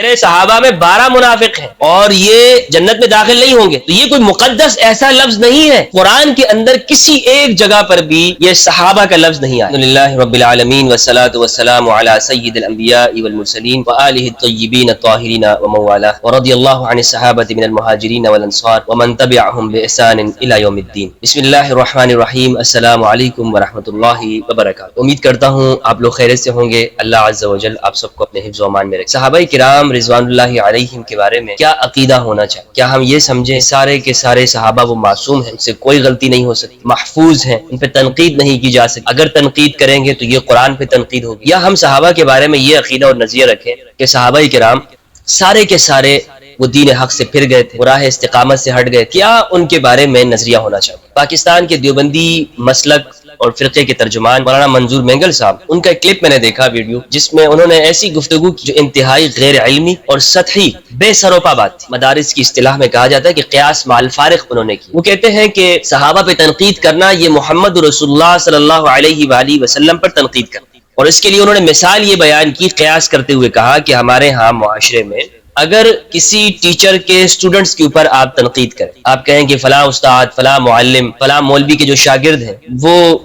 میرے صحابہ میں 12 منافق ہیں اور یہ جنت میں داخل نہیں ہوں گے. تو یہ کوئی مقدس ایسا لفظ نہیں ہے. قرآن کے اندر کسی ایک جگہ پر بھی یہ صحابہ کا لفظ نہیں آیا. الحمدللہ رب العالمین والصلاة والسلام علی سید الانبیاء والمرسلین وآلہ الطیبین الطاہرین ومن والاه ورضی اللہ عن الصحابة من المہاجرین والانصار ومن تبعهم بإحسان الى یوم الدین. بسم اللہ الرحمن الرحیم. السلام علیکم ورحمۃ اللہ وبرکاتہ. امید کرتا ہوں آپ لوگ خیریت سے ہوں گے. اللہ عز و جل آپ سب کو اپنے حفظ و امان میں رکھے. صحابہ کرام رضوان اللہ علیہم کے بارے میں کیا عقیدہ ہونا چاہیے؟ کیا ہم یہ سمجھیں سارے کے سارے صحابہ وہ معصوم ہیں, ان سے کوئی غلطی نہیں ہو سکتی, محفوظ ہیں, ان پہ تنقید نہیں کی جا سکتی؟ اگر تنقید کریں گے تو یہ قرآن پہ تنقید ہوگی. یا ہم صحابہ کے بارے میں یہ عقیدہ اور نظریہ رکھیں کہ صحابہ کرام سارے کے سارے وہ دین حق سے پھر گئے تھے, وہ راہ استقامت سے ہٹ گئے. کیا ان کے بارے میں نظریہ ہونا چاہیے؟ پاکستان کے دیوبندی مسلک اور فرقے کے ترجمان مولانا منظور مینگل صاحب, ان کا ایک کلپ میں نے دیکھا ویڈیو, جس میں انہوں نے ایسی گفتگو جو انتہائی غیر علمی اور سطحی بے سروپا بات تھی. مدارس کی اصطلاح میں کہا جاتا ہے کہ قیاس مع الفارق انہوں نے کی. وہ کہتے ہیں کہ صحابہ پہ تنقید کرنا یہ محمد رسول اللہ صلی اللہ علیہ وآلہ وسلم پر تنقید کرنا. اور اس کے لیے انہوں نے مثال یہ بیان کی, قیاس کرتے ہوئے کہا کہ ہمارے ہاں معاشرے میں اگر کسی ٹیچر کے اسٹوڈنٹس کے اوپر آپ تنقید کریں, آپ کہیں کہ فلاں استاد, فلاں معلم, فلاں مولوی کے جو شاگرد ہیں وہ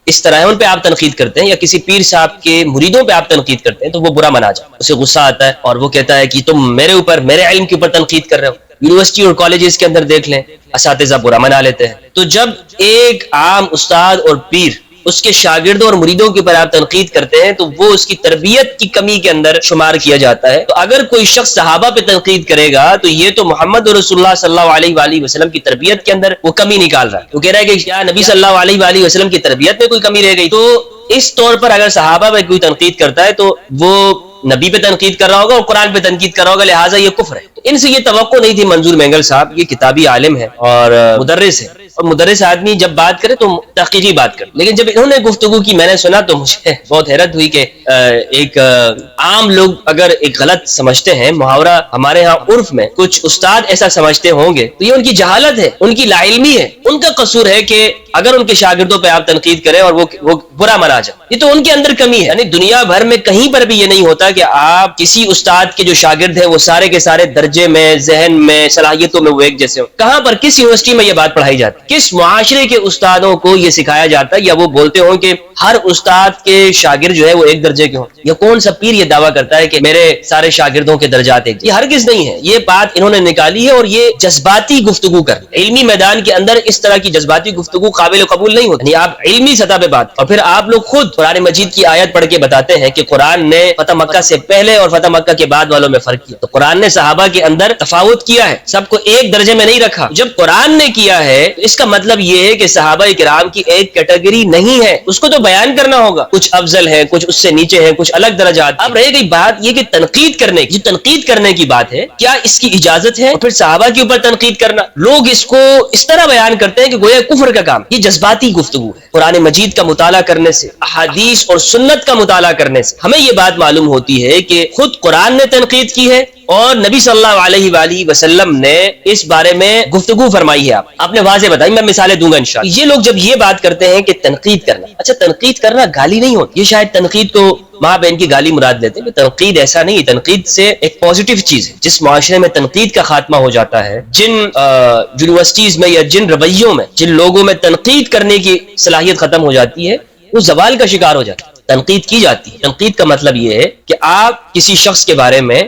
اس طرح ہے, ان پہ آپ تنقید کرتے ہیں, یا کسی پیر صاحب کے مریدوں پہ آپ تنقید کرتے ہیں, تو وہ برا منا جائے, اسے غصہ آتا ہے اور وہ کہتا ہے کہ تم میرے اوپر, میرے علم کے اوپر تنقید کر رہے ہو. یونیورسٹی اور کالجز کے اندر دیکھ لیں, اساتذہ برا منا لیتے ہیں. تو جب ایک عام استاد اور پیر اس کے شاگردوں اور مریدوں کے اوپر آپ تنقید کرتے ہیں تو وہ اس کی تربیت کی کمی کے اندر شمار کیا جاتا ہے. تو اگر کوئی شخص صحابہ پہ تنقید کرے گا تو یہ تو محمد رسول اللہ صلی اللہ علیہ وآلہ وسلم کی تربیت کے اندر وہ کمی نکال رہا ہے. وہ کہہ رہا ہے کہ کیا نبی صلی اللہ علیہ وآلہ وسلم کی تربیت میں کوئی کمی رہ گئی؟ تو اس طور پر اگر صحابہ پہ کوئی تنقید کرتا ہے تو وہ نبی پہ تنقید کر رہا ہوگا اور قرآن پہ تنقید کر رہا ہوگا, لہٰذا یہ کفر ہے. ان سے یہ توقع نہیں تھی. منظور مینگل صاحب یہ کتابی عالم ہے اور مدرس ہے, اور مدرس آدمی جب بات کرے تو تحقیقی بات کرے. لیکن جب انہوں نے گفتگو کی, میں نے سنا تو مجھے بہت حیرت ہوئی کہ ایک عام لوگ اگر ایک غلط سمجھتے ہیں, محاورہ ہمارے ہاں عرف میں کچھ استاد ایسا سمجھتے ہوں گے, تو یہ ان کی جہالت ہے, ان کی لا علمی ہے, ان کا قصور ہے کہ اگر ان کے شاگردوں پہ آپ تنقید کریں اور وہ برا منا جائے, یہ تو ان کے اندر کمی ہے. یعنی دنیا بھر میں کہیں پر بھی یہ نہیں ہوتا کہ آپ کسی استاد کے جو شاگرد ہیں وہ سارے کے سارے درجے میں, ذہن میں, صلاحیتوں میں وہ ایک جیسے ہوں. کہاں پر, کس یونیورسٹی میں یہ بات پڑھائی جاتی ہے؟ کس معاشرے کے استادوں کو یہ سکھایا جاتا ہے؟ یا وہ بولتے ہوں کہ ہر استاد کے شاگرد جو ہے وہ ایک درجے کے ہوں؟ یا کون سا پیر یہ دعویٰ کرتا ہے کہ میرے سارے شاگردوں کے درجات ایک؟ یہ ہرگز نہیں ہے. یہ بات انہوں نے نکالی ہے اور یہ جذباتی گفتگو کر, علمی میدان کے اندر اس طرح کی جذباتی گفتگو قابل قبول نہیں ہوتی. آپ علمی سطح پہ بات, اور پھر آپ لوگ خود قرآن مجید کی آیت پڑھ کے بتاتے ہیں کہ قرآن نے فتح مکہ سے پہلے اور فتح مکہ کے بعد والوں میں فرق کیا. تو قرآن نے صحابہ کے اندر تفاوت کیا ہے, سب کو ایک درجے میں نہیں رکھا. جب قرآن نے کیا ہے تو اس کا مطلب یہ ہے کہ صحابہ کرام کی ایک کیٹیگری نہیں ہے, اس کو تو بیان کرنا ہوگا. کچھ افضل ہے, کچھ اس سے نیچے ہیں, کچھ الگ درجات. اب رہ گئی بات یہ کہ تنقید کرنے کی, جو تنقید کرنے کی بات ہے, کیا اس کی اجازت ہے؟ اور پھر صحابہ کے اوپر تنقید کرنا, لوگ اس کو اس طرح بیان کرتے ہیں کہ گویا کفر کا کام. یہ جذباتی گفتگو ہے. قرآن مجید کا مطالعہ کرنے سے, احادیث اور سنت کا مطالعہ کرنے سے ہمیں یہ بات معلوم ہوتی ہے کہ خود قرآن نے تنقید کی ہے اور نبی صلی اللہ علیہ وآلہ وسلم نے اس بارے میں گفتگو فرمائی ہے. آپ نے واضح بتائی, میں مثالیں دوں گا انشاءاللہ. یہ لوگ جب یہ بات کرتے ہیں کہ تنقید کرنا, اچھا تنقید کرنا گالی نہیں ہوتی, یہ شاید تنقید کو ماں بہن کی گالی مراد لیتے ہیں. تنقید ایسا نہیں ہے, تنقید سے ایک پازیٹیو چیز ہے. جس معاشرے میں تنقید کا خاتمہ ہو جاتا ہے, جن یونیورسٹیز میں یا جن رویوں میں, جن لوگوں میں تنقید کرنے کی صلاحیت ختم ہو جاتی ہے, وہ زوال کا شکار ہو جاتا ہے. تنقید کی جاتی ہے. تنقید کا مطلب یہ ہے کہ آپ کسی شخص کے بارے میں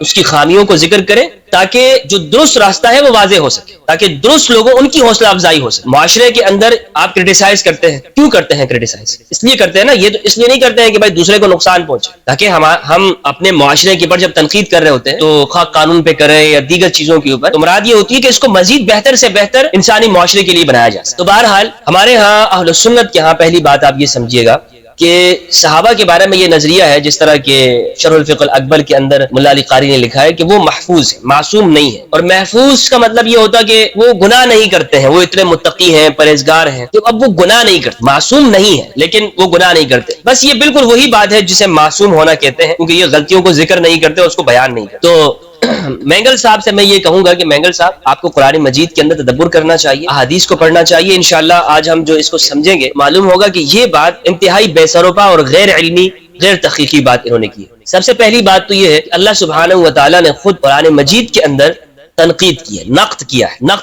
اس کی خامیوں کو ذکر کریں تاکہ جو درست راستہ ہے وہ واضح ہو سکے, تاکہ درست لوگوں ان کی حوصلہ افزائی ہو سکے. معاشرے کے اندر آپ کرٹیسائز کرتے ہیں, کیوں کرتے ہیں کرٹیسائز؟ اس لیے کرتے ہیں نا, یہ تو اس لیے نہیں کرتے ہیں کہ بھائی دوسرے کو نقصان پہنچے, تاکہ ہم اپنے معاشرے کے اوپر جب تنقید کر رہے ہوتے ہیں تو خواہ قانون پہ کریں یا دیگر چیزوں کے اوپر, تو مراد یہ ہوتی ہے کہ اس کو مزید بہتر سے بہتر انسانی معاشرے کے لیے بنایا جا سکے. تو بہرحال ہمارے ہاں اہل سنت کے ہاں پہلی بات آپ یہ سمجھیے گا کہ صحابہ کے بارے میں یہ نظریہ ہے, جس طرح کہ شرح الفقہ الاکبر کے اندر ملا علی قاری نے لکھا ہے کہ وہ محفوظ ہے, معصوم نہیں ہے. اور محفوظ کا مطلب یہ ہوتا کہ وہ گناہ نہیں کرتے ہیں, وہ اتنے متقی ہیں, پرہیزگار ہیں, تو اب وہ گناہ نہیں کرتے. معصوم نہیں ہے لیکن وہ گناہ نہیں کرتے. بس یہ بالکل وہی بات ہے جسے معصوم ہونا کہتے ہیں, کیونکہ یہ غلطیوں کو ذکر نہیں کرتے, اس کو بیان نہیں کرتے. تو مینگل صاحب سے میں یہ کہوں گا کہ مینگل صاحب آپ کو قرآن مجید کے اندر تدبر کرنا چاہیے, احادیث کو پڑھنا چاہیے. انشاءاللہ آج ہم جو اس کو سمجھیں گے معلوم ہوگا کہ یہ بات انتہائی بے سروپا اور غیر علمی غیر تحقیقی بات انہوں نے کی ہے۔ سب سے پہلی بات تو یہ ہے کہ اللہ سبحانہ و تعالیٰ نے خود قرآن مجید کے اندر تنقید کی ہے، نقد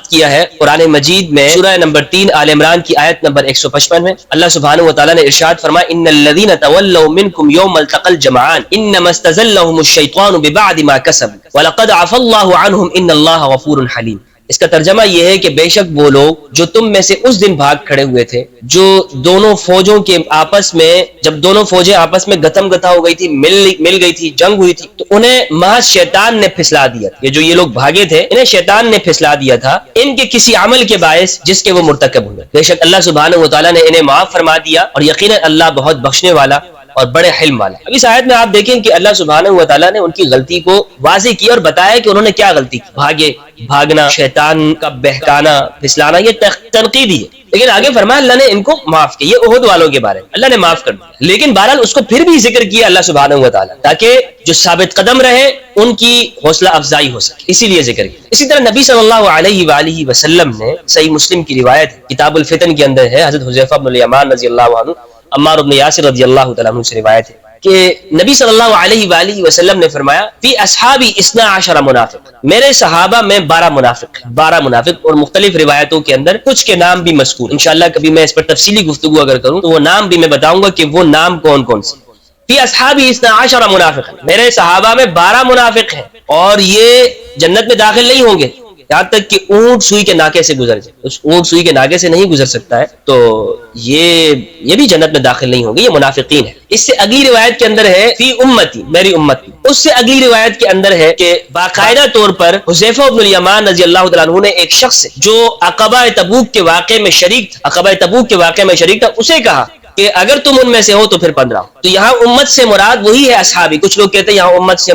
کیا ہے قرآن مجید میں سورہ نمبر 3 آل عمران کی آیت نمبر 155 میں اللہ سبحانہ و تعالیٰ نے ارشاد فرمایا ان الذين تولوا منكم يوم التقى الجمعان انما استزلهم الشيطان ببعد ما كسبوا ولقد عفى الله عنهم ان الله غفور حليم۔ اس کا ترجمہ یہ ہے کہ بے شک وہ لوگ جو تم میں سے اس دن بھاگ کھڑے ہوئے تھے، جو دونوں فوجوں کے آپس میں، جب دونوں فوجیں آپس میں گتم گتا ہو گئی تھی، مل گئی تھی، جنگ ہوئی تھی، تو انہیں محض شیطان نے پھسلا دیا تھا۔ یہ لوگ بھاگے تھے، انہیں شیطان نے پھسلا دیا تھا ان کے کسی عمل کے باعث جس کے وہ مرتکب ہوئے۔ بے شک اللہ سبحانہ و تعالیٰ نے انہیں معاف فرما دیا اور یقیناً اللہ بہت بخشنے والا اور بڑے حلم والا۔ اب اس آیت میں آپ دیکھیں کہ اللہ سبحانہ و تعالیٰ نے ان کی غلطی کو واضح کیا اور بتایا کہ انہوں نے کیا غلطی کی۔ بھاگنا، شیطان کا بہکانا، پھسلانا، یہ تنقید ہی ہے، لیکن آگے فرمایا اللہ نے ان کو معاف کیا۔ یہ احد والوں کے بارے میں اللہ نے معاف کر دیا، لیکن بہرحال اس کو پھر بھی ذکر کیا اللہ سبحانہ و تعالیٰ تاکہ جو ثابت قدم رہے ان کی حوصلہ افزائی ہو سکے، اسی لیے ذکر کیا۔ اسی طرح نبی صلی اللہ علیہ وآلہ وسلم نے صحیح مسلم کی روایت کتاب الفتن کے اندر ہے، حضرت حذیفہ بن الیمان رضی اللہ عنہ، عمار بن یاسر رضی اللہ تعالیٰ عنہ سے روایت ہے کہ نبی صلی اللہ علیہ وآلہ وسلم نے فرمایا فی اصحابی 12 منافق، میرے صحابہ میں 12 منافق، اور مختلف روایتوں کے اندر کچھ کے نام بھی مذکور، انشاءاللہ کبھی میں اس پر تفصیلی گفتگو اگر کروں تو وہ نام بھی میں بتاؤں گا کہ وہ نام کون کون سے۔ فی اصحابی 12 منافق، میرے صحابہ میں 12 منافق ہیں اور یہ جنت میں داخل نہیں ہوں گے یہاں تک کہ اونٹ سوئی کے ناکے سے گزر جائے۔ اس اونٹ سوئی کے ناکے سے نہیں گزر سکتا ہے تو یہ بھی جنت میں داخل نہیں ہوں گے، یہ منافقین ہے۔ اس سے اگلی روایت کے اندر ہے فی امتی، میری امت میں۔ اس سے اگلی روایت کے اندر ہے کہ باقاعدہ طور پر حذیفہ بن الیمان رضی اللہ تعالیٰ عنہ نے ایک شخص جو عقبہ تبوک کے واقعے میں شریک تھا، اسے کہا کہ اگر تم ان میں سے ہو تو پھر 15 ہو۔ تو یہاں امت سے مراد وہی ہے اصحابی۔ کچھ لوگ کہتے ہیں یہاں امت سے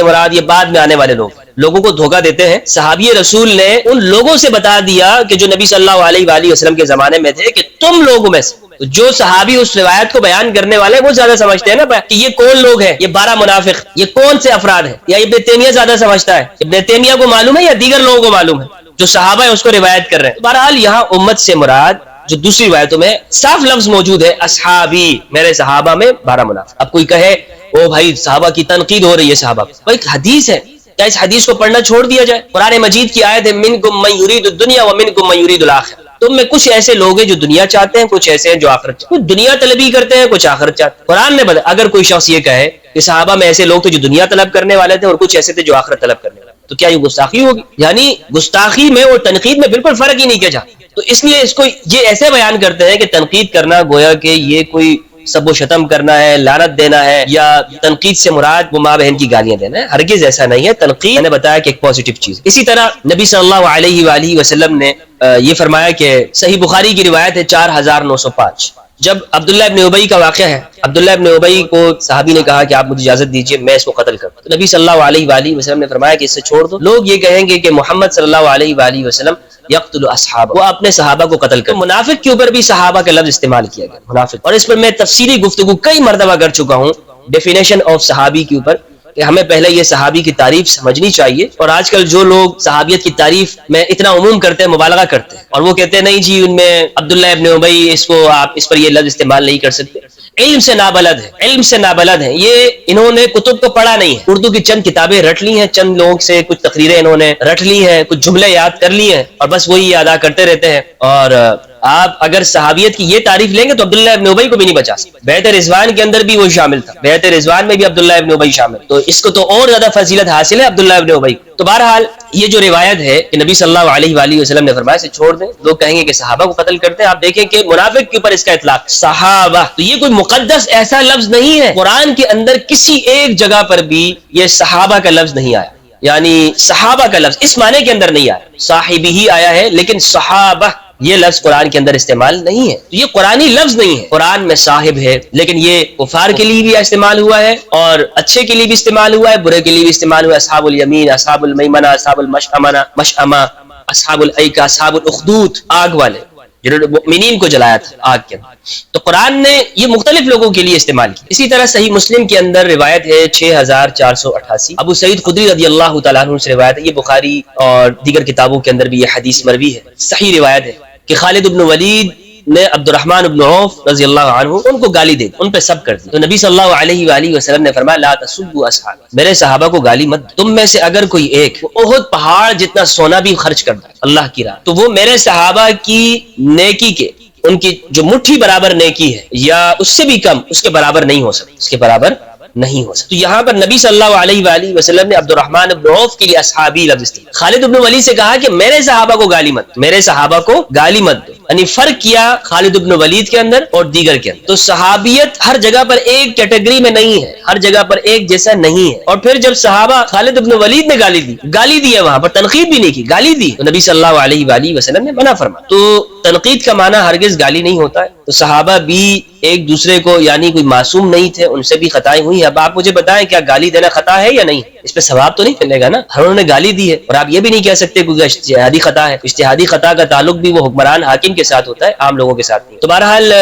مراد یہ بعد میں آنے والے لوگوں کو دھوکہ دیتے ہیں۔ صحابی رسول نے ان لوگوں سے بتا دیا کہ جو نبی صلی اللہ علیہ وآلہ وسلم کے زمانے میں تھے کہ تم لوگوں میں سے، جو صحابی اس روایت کو بیان کرنے والے وہ زیادہ سمجھتے ہیں نا کہ یہ کون لوگ ہیں، یہ 12 منافق، یہ کون سے افراد ہیں، یا ابن تیمیہ زیادہ سمجھتا ہے، ابن تیمیہ کو معلوم ہے یا دیگر لوگوں کو معلوم ہے جو صحابہ ہیں اس کو روایت کر رہے ہیں۔ بہرحال یہاں امت سے مراد جو دوسری روایتوں میں صاف لفظ موجود ہے اصحابی، میرے صحابہ میں 12 منافق۔ اب کوئی کہے او بھائی صحابہ کی تنقید ہو رہی ہے، صحابہ بھائی حدیث ہے، کیا اس حدیث کو پڑھنا چھوڑ دیا جائے؟ قرآن مجید کی آیت ہے منکم من یرید الدنیا ومنکم من یرید الآخرہ، تم میں کچھ ایسے لوگ ہیں جو دنیا چاہتے ہیں، کچھ ایسے ہیں جو آخرت چاہتے ہیں، کچھ دنیا طلبی کرتے ہیں، کچھ آخرت چاہتے ہیں۔ قرآن نے اگر کوئی شخص یہ کہے کہ صحابہ میں ایسے لوگ تھے جو دنیا طلب کرنے والے تھے اور کچھ ایسے تھے جو آخرت طلب کرنے والے، تو کیا یہ گستاخی ہوگی؟ یعنی گستاخی میں اور تنقید میں بالکل فرق ہی نہیں کیا جاتا۔ تو اس لیے اس کو یہ ایسے بیان کرتے ہیں کہ تنقید کرنا گویا کہ یہ کوئی سب و شتم کرنا ہے، لعنت دینا ہے، یا تنقید سے مراد وہ ماں بہن کی گالیاں دینا ہے۔ ہرگز ایسا نہیں ہے، تنقید میں نے بتایا کہ ایک پازیٹیو چیز۔ اسی طرح نبی صلی اللہ علیہ وآلہ وسلم نے یہ فرمایا کہ صحیح بخاری کی روایت ہے 4905، جب عبداللہ ابن ابی کا واقعہ ہے، عبداللہ ابن ابی کو صحابی نے کہا کہ آپ مجھے اجازت دیجیے میں اس کو قتل کروں، تو نبی صلی اللہ علیہ وآلہ وسلم نے فرمایا کہ اسے چھوڑ دو، لوگ یہ کہیں گے کہ محمد صلی اللہ علیہ وآلہ وسلم یقتل اصحابہ، وہ اپنے صحابہ کو قتل کر۔ منافق کے اوپر بھی صحابہ کا لفظ استعمال کیا گیا، منافق، اور اس پر میں تفصیلی گفتگو کئی مرتبہ کر چکا ہوں ڈیفینیشن آف صحابی کے اوپر، کہ ہمیں پہلے یہ صحابی کی تعریف سمجھنی چاہیے۔ اور آج کل جو لوگ صحابیت کی تعریف میں اتنا عموم کرتے ہیں، مبالغہ کرتے ہیں، اور وہ کہتے ہیں نہیں جی ان میں عبداللہ ابن ابی، اس کو آپ اس پر یہ لفظ استعمال نہیں کر سکتے، علم سے نابلد ہیں، یہ انہوں نے کتب کو پڑھا نہیں ہے، اردو کی چند کتابیں رٹ لی ہیں، چند لوگوں سے کچھ تقریریں انہوں نے رٹ لی ہیں، کچھ جملے یاد کر لی ہیں اور بس وہی ادا کرتے رہتے ہیں۔ اور آپ اگر صحابیت کی یہ تعریف لیں گے تو عبداللہ ابن ابی کو بھی نہیں بچا سکتے۔ بیعت رضوان کے اندر بھی وہ شامل تھا، بیعت رضوان میں بھی عبداللہ ابن ابی شامل، تو اس کو تو اور زیادہ فضیلت حاصل ہے عبداللہ ابن ابی۔ تو بہرحال یہ جو روایت ہے کہ نبی صلی اللہ علیہ وآلہ وسلم نے فرمایا سے چھوڑ دیں، لوگ کہیں گے کہ صحابہ کو قتل کرتے ہیں، آپ دیکھیں کہ منافق کے اوپر اس کا اطلاق صحابہ، تو یہ کوئی مقدس ایسا لفظ نہیں ہے، قرآن کے اندر کسی ایک جگہ پر بھی یہ صحابہ کا لفظ نہیں آیا، یعنی صحابہ کا لفظ اس معنی کے اندر نہیں آیا، صاحبی ہی آیا ہے، لیکن صحابہ یہ لفظ قرآن کے اندر استعمال نہیں ہے، یہ قرآنی لفظ نہیں ہے۔ قرآن میں صاحب ہے، لیکن یہ کفار کے لیے بھی استعمال ہوا ہے اور اچھے کے لیے بھی استعمال ہوا ہے، برے کے لیے بھی استعمال ہوا ہے۔ اصحاب الیمین، اصحاب المیمنہ، اصحاب المشأمہ، اصحاب الایکہ، اصحاب الاخدود، آگ والے جنہوں نے مؤمنین کو جلایا تھا آگ کے اندر، تو قرآن نے یہ مختلف لوگوں کے لیے استعمال کی۔ اسی طرح صحیح مسلم کے اندر روایت ہے 6488، ابو سعید خدری رضی اللہ تعالیٰ عنہ سے روایت ہے، یہ بخاری اور دیگر کتابوں کے اندر بھی یہ حدیث مروی ہے، صحیح روایت ہے کہ خالد بن ولید نے عبد الرحمن بن عوف رضی اللہ عنہ ان کو گالی دے دی، ان پہ سب کر دی، تو نبی صلی اللہ علیہ وآلہ وسلم نے فرمایا لا تسبوا اصحابی، میرے صحابہ کو گالی مت دو، تم میں سے اگر کوئی ایک احد پہاڑ جتنا سونا بھی خرچ کر دے اللہ کی راہ، تو وہ میرے صحابہ کی نیکی کے، ان کی جو مٹھی برابر نیکی ہے یا اس سے بھی کم، اس کے برابر نہیں ہو سکتی، اس کے برابر نہیں ہو سکتا۔ تو یہاں پر نبی صلی اللہ علیہ وآلہ وسلم نے عبد الرحمن بن عوف کے لیے اصحابی لفظ استعمال، خالد بن ولید سے کہا کہ میرے صحابہ کو گالی مت، میرے صحابہ کو گالی مت دو، یعنی فرق کیا خالد بن ولید کے اندر اور دیگر کے اندر۔ تو صحابیت ہر جگہ پر ایک کیٹیگری میں نہیں ہے، ہر جگہ پر ایک جیسا نہیں ہے۔ اور پھر جب صحابہ خالد بن ولید نے گالی دی ہے، وہاں پر تنقید بھی نہیں کی، گالی دی، تو نبی صلی اللہ علیہ وآلہ وسلم نے منع فرمایا۔ تو تنقید کا معنی ہرگز گالی نہیں ہوتا ہے۔ تو صحابہ بھی ایک دوسرے کو، یعنی کوئی معصوم نہیں تھے، ان سے بھی خطائیں ہوئی ہیں۔ اب آپ مجھے بتائیں کیا گالی دینا خطا ہے یا نہیں؟ اس پہ ثواب تو نہیں ملے گا نا، انہوں نے گالی دی ہے، اور آپ یہ بھی نہیں کہہ سکتے کہ اجتہادی خطا ہے۔ اجتہادی خطا کا تعلق بھی وہ حکمران حاکم کے ساتھ ہوتا ہے، عام لوگوں کے ساتھ نہیں۔ تو بہرحال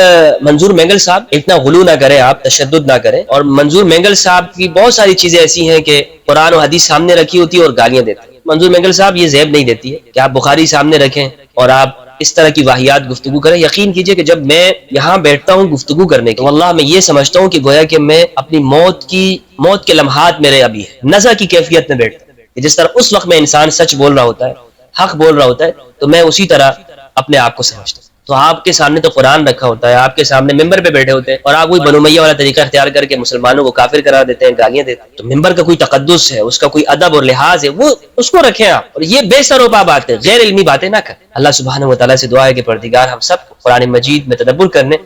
منظور مینگل صاحب اتنا غلو نہ کریں، آپ تشدد نہ کریں، اور منظور مینگل صاحب کی بہت ساری چیزیں ایسی ہیں کہ قرآن و حدیث سامنے رکھی ہوتی ہے اور گالیاں دیتے ہیں۔ منظور مینگل صاحب یہ زیب نہیں دیتی ہے کہ آپ بخاری سامنے رکھیں اور آپ اس طرح کی واہیات گفتگو کریں۔ یقین کیجئے کہ جب میں یہاں بیٹھتا ہوں گفتگو کرنے کے، واللہ میں یہ سمجھتا ہوں کہ گویا کہ میں اپنی موت کے لمحات میرے ابھی ہیں، نزع کی کیفیت میں بیٹھتا ہوں، کہ جس طرح اس وقت میں انسان سچ بول رہا ہوتا ہے، حق بول رہا ہوتا ہے، تو میں اسی طرح اپنے آپ کو سمجھتا ہوں۔ تو آپ کے سامنے تو قرآن رکھا ہوتا ہے، آپ کے سامنے ممبر پہ بیٹھے ہوتے ہیں، اور آپ وہی بنو امیہ والا طریقہ اختیار کر کے مسلمانوں کو کافر قرار دیتے ہیں، گالیاں دیتے ہیں۔ تو ممبر کا کوئی تقدس ہے، اس کا کوئی ادب اور لحاظ ہے، وہ اس کو رکھیں آپ، اور یہ بے سر و پا باتیں، غیر علمی باتیں نہ کریں۔ اللہ سبحانہ و تعالیٰ سے دعا ہے کہ پروردگار ہم سب کو قرآن مجید میں تدبر کرنے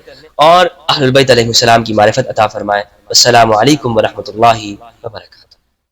اور اہل البیت علیہ السلام کی معرفت عطا فرمائے۔ السلام علیکم ورحمۃ اللہ وبرکاتہ۔